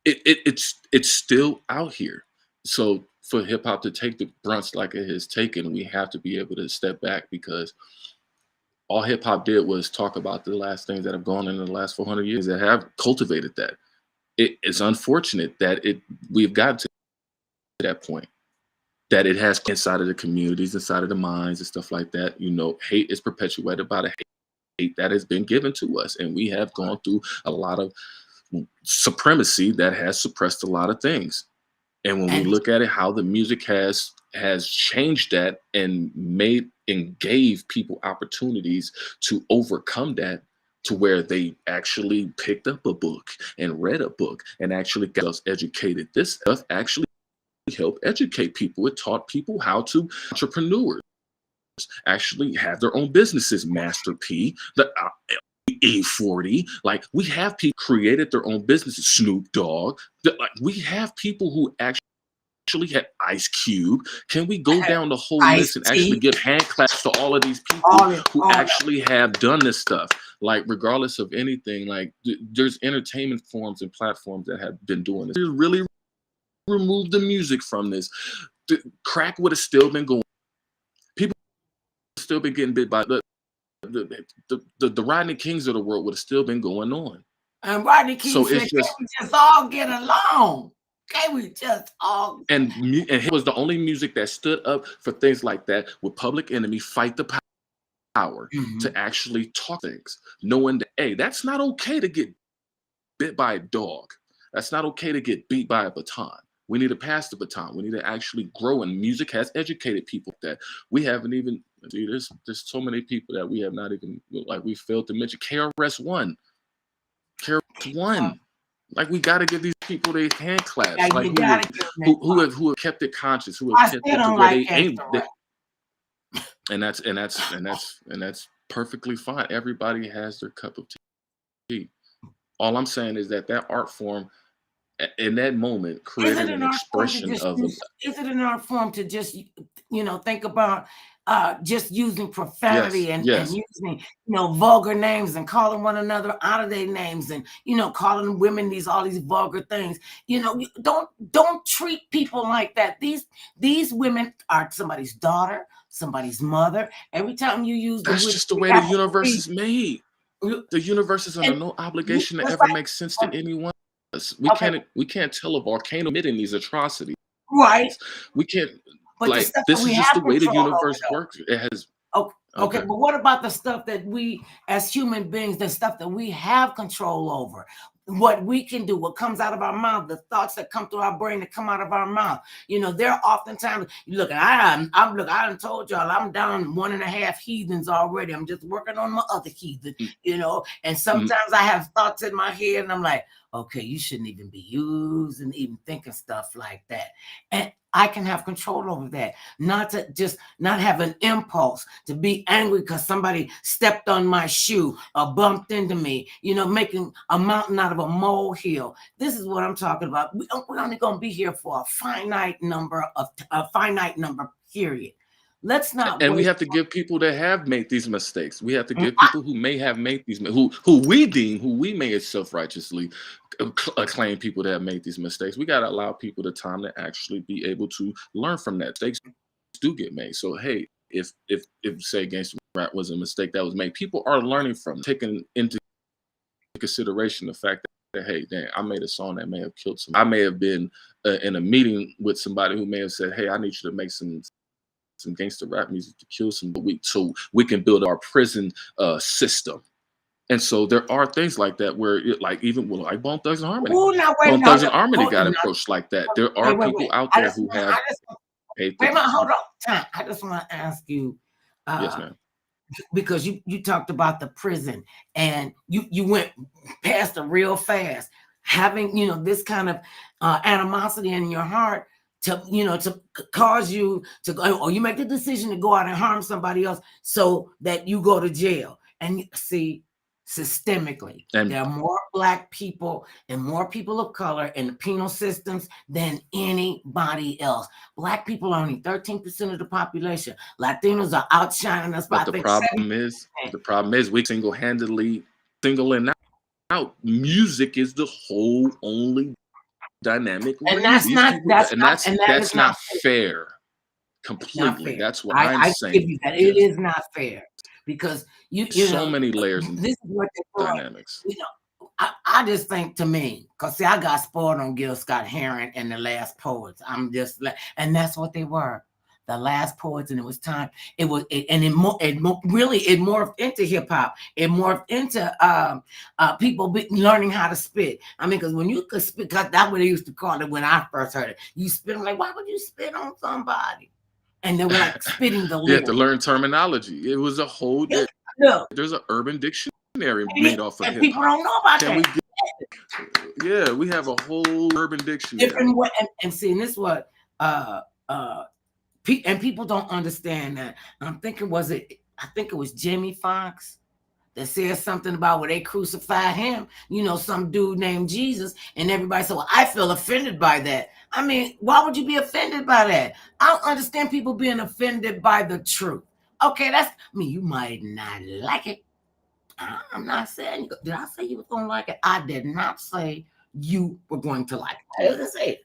It's still out here. So for hip hop to take the brunts like it has taken, we have to be able to step back, because all hip hop did was talk about the last things that have gone in the last 400 years that have cultivated that. It's unfortunate that we've got to that point, that it has inside of the communities, inside of the minds and stuff like that. Hate is perpetuated by the hate that has been given to us, and we have gone through a lot of supremacy that has suppressed a lot of things. And when we look at it, how the music has changed that and made and gave people opportunities to overcome that, to where they actually picked up a book and read a book and actually got us educated. This stuff actually helped educate people. It taught people how to entrepreneurs actually have their own businesses. Master P, the E40, like we have people created their own businesses. Snoop Dogg, we have people who actually had Ice Cube. Can we go down the whole list and actually give hand claps to all of these people who actually have done this stuff? Like, regardless of anything, like there's entertainment forms and platforms that have been doing this. Really remove the music from this, the crack would have still been going. People would still been getting bit by the Rodney Kings of the world would have still been going on. And Rodney King said, "Can we just all get along? Can we just all?" And it was the only music that stood up for things like that. With Public Enemy, Fight the Power, to actually talk things, knowing that, hey, that's not okay to get bit by a dog. That's not okay to get beat by a baton. We need to pass the baton. We need to actually grow, and music has educated people that we haven't even. There's so many people that we have not even, like, we failed to mention. KRS-One, like, we got to give these people their hand claps, like who have kept it conscious, who have kept it to where they aim. And that's perfectly fine. Everybody has their cup of tea. All I'm saying is that art form, in that moment, created an expression of. Is it an art form to just, think about just using profanity and using, vulgar names and calling one another out of their names and, calling women all these vulgar things? Don't treat people like that. These women are somebody's daughter, somebody's mother. Every time you use that's just the way the universe is made. The universe is under no obligation to ever make sense to anyone. We can't tell a volcano committing these atrocities. Right. We can't. But like, this is just the way the universe works. It has. Okay, but what about the stuff that we, as human beings, the stuff that we have control over? What we can do, what comes out of our mouth, the thoughts that come through our brain that come out of our mouth. There are oftentimes, look, I done told y'all I'm down 1.5 heathens already. I'm just working on my other heathen, and sometimes I have thoughts in my head and I'm like, okay, you shouldn't even be even thinking stuff like that. And I can have control over that, not have an impulse to be angry because somebody stepped on my shoe or bumped into me, making a mountain out of a molehill. This is what I'm talking about. We're only going to be here for a finite number, period. Let's not. And we have to give people that have made these mistakes. We have to give people who may have made these, who we may self-righteously acclaim people that have made these mistakes. We got to allow people the time to actually be able to learn from that. Mistakes do get made. So, hey, if say gangster rap was a mistake that was made, people are learning from it, taking into consideration the fact that, hey, dang, I made a song that may have killed somebody. I may have been in a meeting with somebody who may have said, hey, I need you to make some gangster rap music to kill somebody, so we can build our prison system. And so there are things like that where, like, even like Bone Thugs and Harmony. Ooh, now wait, Bone now, Thugs and Harmony got now, approached like that. There are people out there who have paid wait a minute, hold on. Time. I just want to ask you, yes, ma'am. because you talked about the prison and you went past it real fast, having this kind of animosity in your heart to to cause you to go, or you make the decision to go out and harm somebody else so that you go to jail. And see, systemically, And there are more Black people and more people of color in the penal systems than anybody else. Black people are only 13% of the population. Latinos are outshining us by, but the problem is we single-handedly singling out. Music is the whole only dynamic. And that's not fair. Completely. That's what I'm saying. Give you that. It is not fair because you so many layers and this is what dynamics. I just think, to me, because see, I got spoiled on Gil Scott-Heron and the Last Poets. I'm just and that's what they were, the Last Poets, and it was time. It morphed into hip hop. It morphed into people learning how to spit. I mean, because when you could spit, because that's what they used to call it when I first heard it. You spit, I'm like, why would you spit on somebody? And they were like spitting the lyrics. You had to learn terminology. It was a whole. There's an urban dictionary made off of hip hop. People don't know about that. We have a whole urban dictionary. Different way, and see, and this is what and people don't understand that. I'm thinking, I think it was Jimmy Fox that said something about where they crucified him, some dude named Jesus, and everybody said, well, I feel offended by that. I mean, why would you be offended by that? I don't understand people being offended by the truth. Okay, you might not like it. I'm not saying, did I say you were going to like it? I did not say you were going to like it. I didn't say it.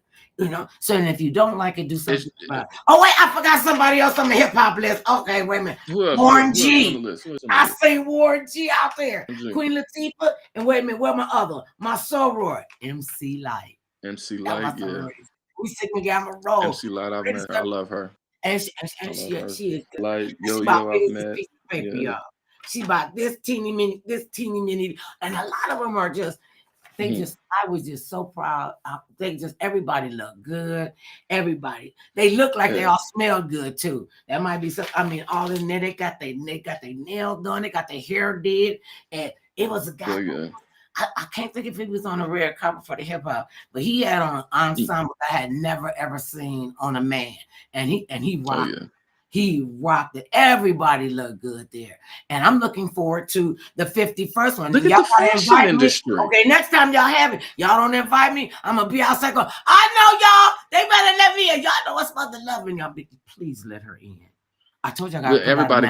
So and if you don't like it, do something about it. Oh, wait, I forgot somebody else on the hip hop list. Okay, wait a minute. Warren G. I see Warren G out there. Queen Latifah, and wait a minute, where my other one? My soror, MC Light. MC Light, yeah. We sitting down the road. MC Light, I've met her. I love her. And she is like I've met. Y'all. She about this teeny mini, and a lot of them are just. I was just so proud. Everybody looked good. Everybody, they look like they all smelled good too. That might be some. I mean, all in there, they got their nails done, they got their hair did, and it was a guy. I can't think if he was on a rare cover for the hip hop, but he had on an ensemble I had never ever seen on a man, and he rocked. He rocked it. Everybody looked good there. And I'm looking forward to the 51st one. Look at the fashion industry. Okay, next time y'all have it, y'all don't invite me, I'm going to be outside going, I know y'all. They better let me in. Y'all know what's about to love y'all. Please let her in. I told you I got to everybody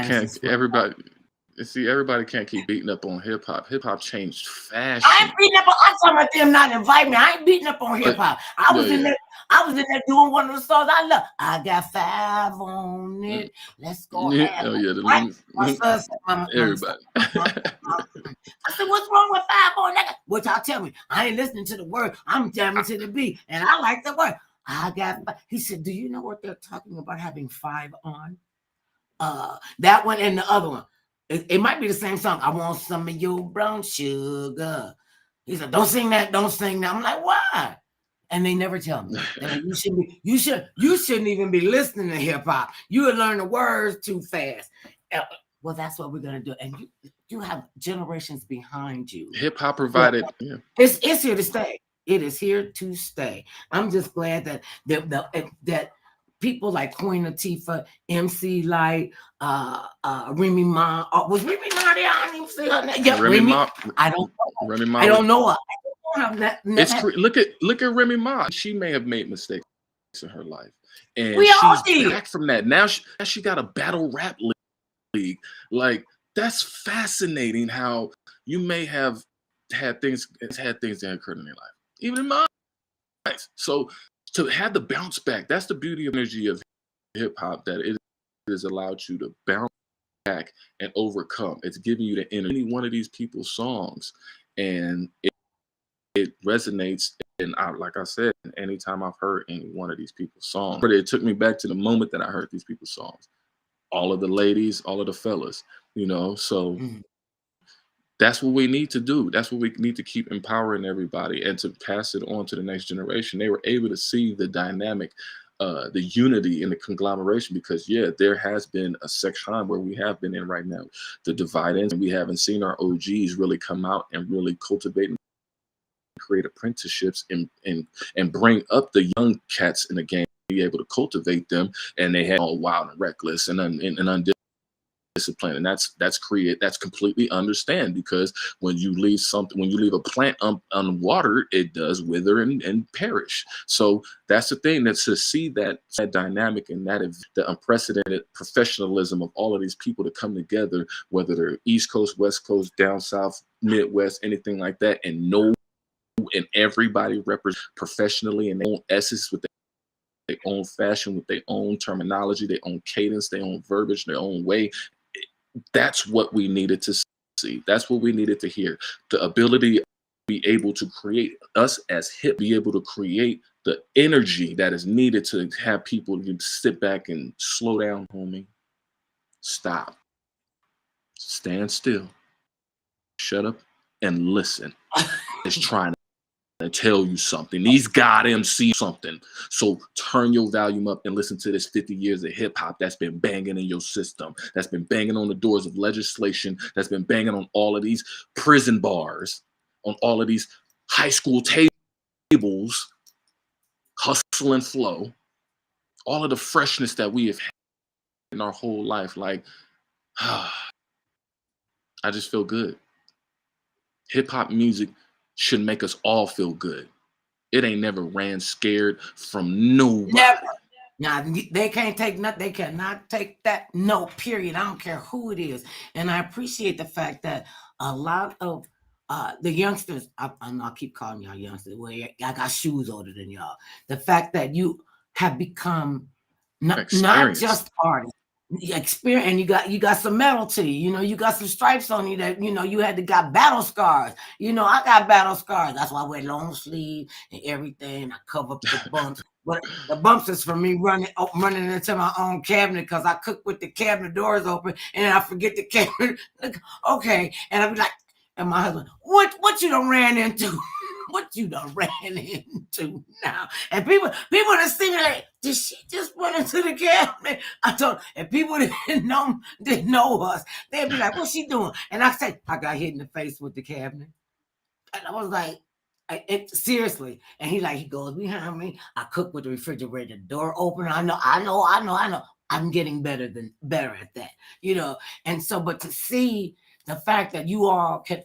can't keep beating up on hip hop. Hip hop changed fashion. I ain't beating up on. I'm talking about them not inviting me. I ain't beating up on hip hop. I was in there doing one of the songs I love. I got 5 on it. Let's go. Everybody. I said, what's wrong with 5 on that? What y'all tell me? I ain't listening to the word. I'm jamming to the beat, and I like the word. I got 5. He said, do you know what they're talking about having 5 on? That one and the other one. It might be the same song. I want some of your brown sugar. He said, don't sing that. Don't sing that. I'm like, why? And they never tell me. Like, you shouldn't even be listening to hip hop. You would learn the words too fast. Well, that's what we're gonna do. And you have generations behind you. Hip hop provided. It's here to stay. It is here to stay. I'm just glad that people like Queen Latifah, MC Light, Remy Ma. Was Remy Ma there? I don't even see her name. Yeah, Remy Ma. I don't know. Remy Ma. I don't know her. Look at Remy Ma. She may have made mistakes in her life, and she's back from that. Now she got a battle rap league. Like, that's fascinating. How you may have had things that occurred in your life, even in my life. So to have the bounce back, that's the beauty of energy of hip hop. That it has allowed you to bounce back and overcome. It's giving you the energy. Any one of these people's songs, and it resonates. And like I said, anytime I've heard any one of these people's songs, it took me back to the moment that I heard these people's songs. All of the ladies, all of the fellas, you know. So that's what we need to do. That's what we need to keep empowering everybody and to pass it on to the next generation. They were able to see the dynamic, the unity and the conglomeration, because there has been a section where we have been in right now, the divide, and we haven't seen our OGs really come out and really cultivate and create apprenticeships and bring up the young cats in the game, be able to cultivate them, and they had all wild and reckless and undisciplined. And that's completely understand, because when you leave a plant unwatered, it does wither and perish. So that's the thing, that's to see that dynamic and the unprecedented professionalism of all of these people to come together, whether they're East Coast, West Coast, down South, Midwest, anything like that, and everybody represents professionally in their own essence, with their own fashion, with their own terminology, their own cadence, their own verbiage, their own way. That's what we needed to see. That's what we needed to hear. The ability to be able to create, us as hip, be able to create the energy that is needed to have people sit back and slow down, homie. Stop. Stand still. Shut up and listen. It's trying to tell you something. These God MC something. So turn your volume up and listen to this 50 years of hip hop that's been banging in your system, that's been banging on the doors of legislation, that's been banging on all of these prison bars, on all of these high school tables, hustle and flow, all of the freshness that we have had in our whole life. Like, I just feel good. Hip hop music should make us all feel good. It ain't never ran scared from nobody. Never. Now they can't take nothing. They cannot take that. No, period. I don't care who it is. And I appreciate the fact that a lot of the youngsters, I'll keep calling y'all youngsters. Well, I got shoes older than y'all. The fact that you have become not just artists. Experience, and you got some metal to you. You know, you got some stripes on you that, you know, you got battle scars. You know, I got battle scars. That's why I wear long sleeve and everything. I cover up the bumps. But the bumps is for me running into my own cabinet, because I cook with the cabinet doors open and I forget the cabinet. Okay, and I'll be like, and my husband, what you done ran into? What you done ran into now? And people that see me like, did she just run into the cabinet? I told, and people didn't know us. They'd be like, what's she doing? And I say, I got hit in the face with the cabinet. And I was like, seriously. And he goes behind me. I cook with the refrigerator door open. I know. I'm getting better at that, you know. And so, but to see the fact that you all can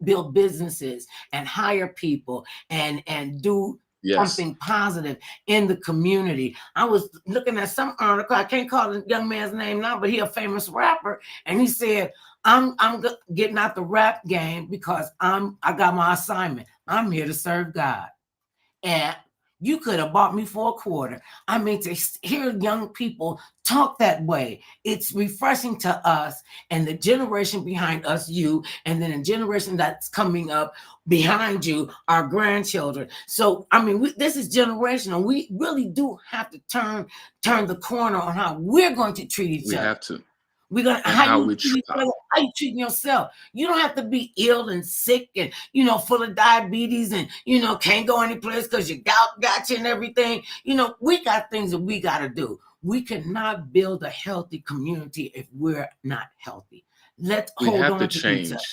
build businesses and hire people and do something positive in the community. I was looking at some article. I can't call the young man's name now, but he a famous rapper, and he said, I'm getting out the rap game because I got my assignment. I'm here to serve God. And you could have bought me for a quarter. I mean, to hear young people talk that way, it's refreshing to us and the generation behind us, you, and then a generation that's coming up behind you, our grandchildren. So, I mean, this is generational. We really do have to turn the corner on how we're going to treat each other. We have to. We're gonna how you treating yourself. You don't have to be ill and sick and, you know, full of diabetes and, you know, can't go any place because your gout got you and everything. You know, we got things that we got to do. We cannot build a healthy community if we're not healthy. Let's hold on to change. Each other.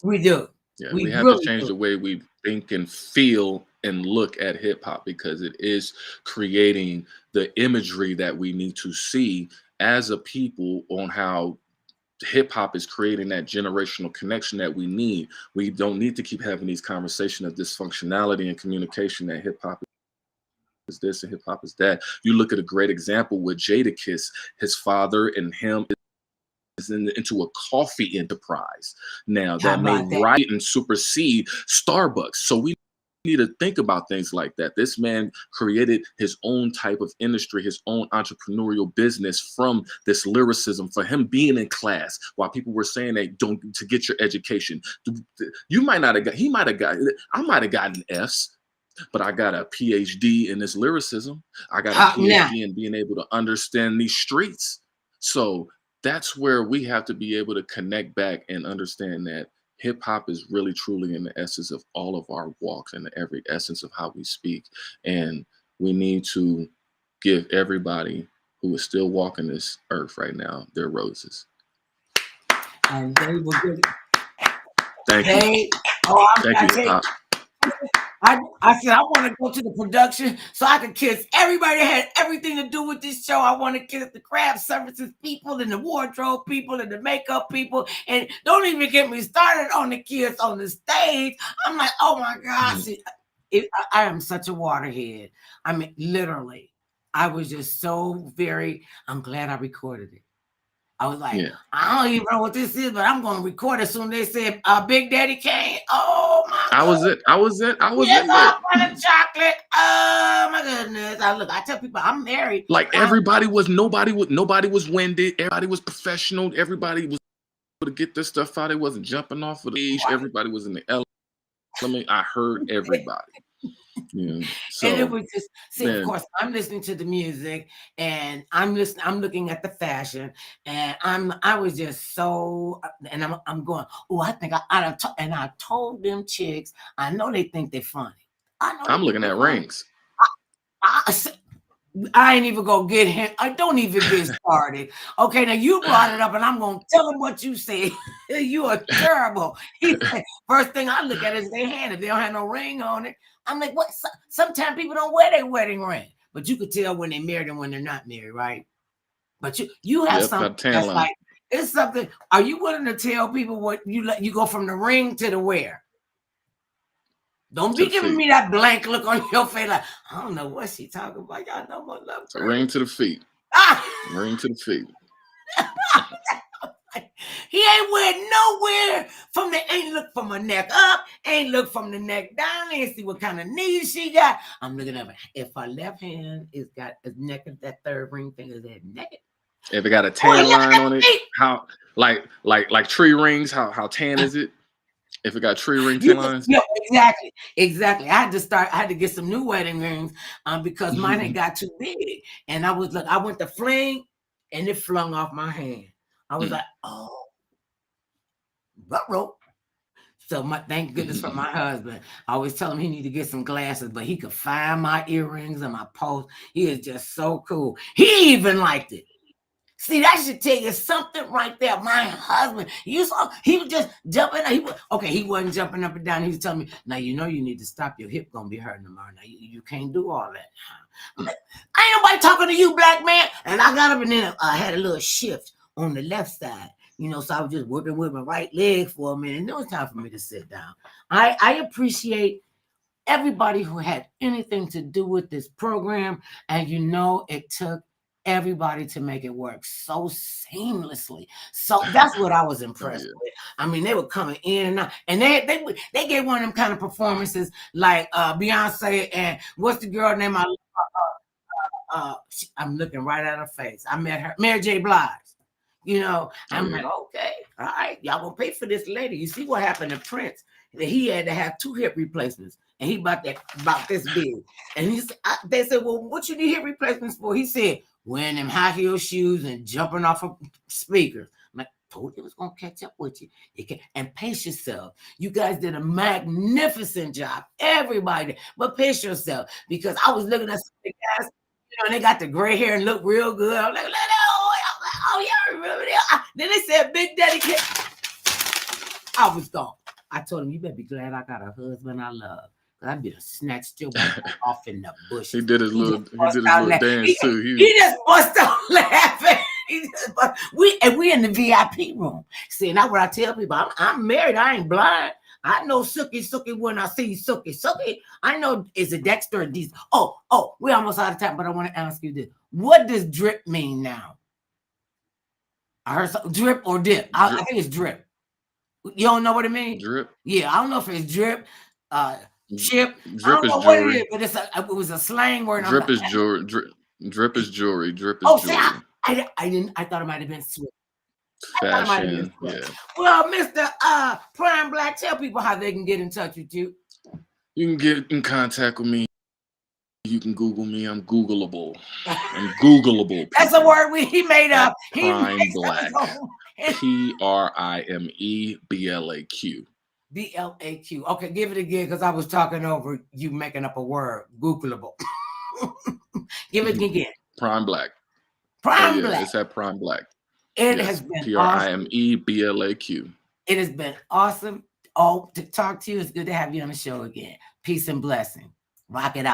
We do. Yeah, we have to change the way we think and feel and look at hip hop, because it is creating the imagery that we need to see as a people on how hip hop is creating that generational connection that we need. We don't need to keep having these conversations of dysfunctionality and communication that hip hop is this and hip hop is that. You look at a great example with Jadakiss, his father and him is into a coffee enterprise now that may riot and supersede Starbucks. So we need to think about things like that. This man created his own type of industry, his own entrepreneurial business from this lyricism, for him being in class while people were saying that don't to get your education. You might not have got, he might have got, I might have gotten F's, but I got a PhD in this lyricism. I got a PhD in being able to understand these streets. So that's where we have to be able to connect back and understand that hip hop is really truly in the essence of all of our walks and the every essence of how we speak. And we need to give everybody who is still walking this earth right now their roses. And they will get it. Thank you. Thank you, hip hop. I said, I want to go to the production so I can kiss everybody that had everything to do with this show. I want to kiss the craft services people and the wardrobe people and the makeup people. And don't even get me started on the kids on the stage. I'm like, oh my gosh. I am such a waterhead. I mean, literally, I was just so I'm glad I recorded it. I was like, I don't even know what this is, but I'm going to record it soon. They said, Big Daddy Kane. Oh, my God. I was in the chocolate. Oh, my goodness. I tell people I'm married. Like nobody was winded. Everybody was professional. Everybody was able to get this stuff out. It wasn't jumping off of the stage. Everybody was in the element. I heard everybody. Yeah. So, and it was just of course I'm listening to the music and I'm looking at the fashion and I was just so, and I'm going, oh, I think I told them chicks, I know they think they're funny. I'm looking at rings. I ain't even gonna get him. I don't even get started. Okay, now you brought it up, and I'm gonna tell him what you said. You are terrible. He said, first thing I look at is their hand. If they don't have no ring on it, I'm like, what? Sometimes people don't wear their wedding ring, but you could tell when they're married and when they're not married, right? But you have something that's like, it's something. Are you willing to tell people what you go from the ring to the wear? Don't be giving me that blank look on your face like, I don't know what she talking about. Y'all know my love. A ring to the feet. Ring to the feet. He ain't wearing nowhere ain't look from her neck up, ain't look from the neck down, ain't see what kind of knees she got. I'm looking at her. If her left hand is got a neck of that third ring finger, that neck. If it got a tan line on it, how like tree rings, how tan is it? If it got tree ring tan lines? Yeah, exactly. I had to get some new wedding rings because mine had got too big. And I went to fling and it flung off my hand. I was like, oh, rope. So thank goodness for my husband. I always tell him he need to get some glasses, but he could find my earrings and my pulse. He is just so cool. He even liked it. See, that should tell you something right there. My husband, he was just jumping. He wasn't jumping up and down. He was telling me, now you know you need to stop. Your hip gonna be hurting tomorrow. Now you can't do all that. I'm like, ain't nobody talking to you, black man. And I got up and then I had a little shift on the left side. So I was just working with my right leg for a minute. And it was time for me to sit down. I appreciate everybody who had anything to do with this program. And it took everybody to make it work so seamlessly. So that's what I was impressed with. I mean, they were coming in and out, and they gave one of them kind of performances like Beyonce and what's the girl name? I'm looking right at her face. I met her, Mary J. Blige. I'm like, okay, all right, y'all gonna pay for this lady. You see what happened to Prince? He had to have 2 hip replacements, and he about this big. And they said, well, what you need hip replacements for? He said, wearing them high heel shoes and jumping off of speakers. I'm like, told you it was gonna catch up with you. And pace yourself. You guys did a magnificent job, everybody. But pace yourself, because I was looking at some of the guys, and they got the gray hair and look real good. I'm like, oh yeah, remember that? Then they said Big Daddy Kane. I was gone. I told him, you better be glad I got a husband I love. I'd be snatched your off in the bush. He did his little dance too. He just bust out laughing. We in the VIP room. See, now what I tell people, I'm married. I ain't blind. I know Sookie when I see Sookie. I know is it Dexter or Diesel. Oh, we almost out of time, but I want to ask you this: what does drip mean now? I heard drip or dip. I think it's drip. You don't know what it means? Drip. Yeah, I don't know if it's drip, chip. I Drip don't is know what it is, jewelry. but it was a slang word. And I'm Drip like, is jewelry. Drip is jewelry. Drip is oh, see, jewelry. I didn't. I thought it might have been Swift. I might have been Fashion. Swift. Yeah. Well, Mr. Prime Blaq, tell people how they can get in touch with you. You can get in contact with me. You can Google me. I'm Googleable. I'm Googleable. That's a people. word he made up. He Prime makes up his Blaq. own. PRIMEBLAQ. BLAQ. Okay, give it again because I was talking over you making up a word. Googleable. Give it again. Prime Blaq. Prime yeah, Blaq. it's at Prime Blaq. It Yes. has been awesome. PRIMEBLAQ. It has been awesome. Oh, to talk to you. It's good to have you on the show again. Peace and blessing. Rock it out.